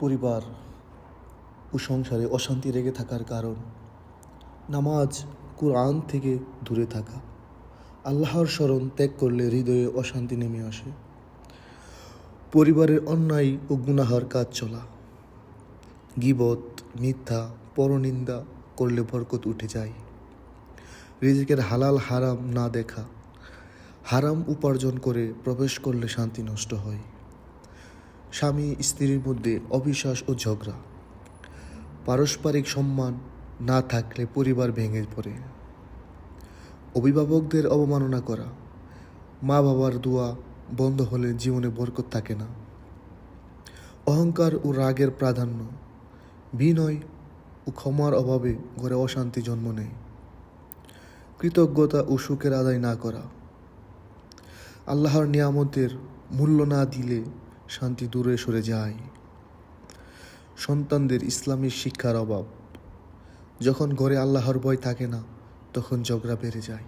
পরিবার ও সংসারে অশান্তি রেগে থাকার কারণ নামাজ, কুরআন থেকে দূরে থাকা। আল্লাহর স্মরণ ত্যাগ করলে হৃদয়ে অশান্তি নেমে আসে। পরিবারের অন্যায় ও গুনাহার কাজ চলা, গীবত, মিথ্যা, পরনিন্দা করলে বরকত উঠে যায়। রিজিকের হালাল হারাম না দেখা, হারাম উপার্জন করে প্রবেশ করলে শান্তি নষ্ট হয়। স্বামী স্ত্রীর মধ্যে অবিশ্বাস ও ঝগড়া, পারস্পরিক সম্মান না থাকলে পরিবার ভেঙে পড়ে। অভিভাবকদের অবমাননা করা, মা বাবার দোয়া বন্ধ হলে জীবনে বরকত থাকে না। অহংকার ও রাগের প্রাধান্য, বিনয় ও ক্ষমার অভাবে ঘরে অশান্তি জন্ম নেয়। কৃতজ্ঞতা ও সুখের আদায় না করা, আল্লাহর নিয়ামতের মূল্য না দিলে শান্তি দূরে সরে যায়। সন্তানদের ইসলামিক শিক্ষার অভাব, যখন ঘরে আল্লাহর ভয় থাকে না তখন ঝগড়া বেড়ে যায়।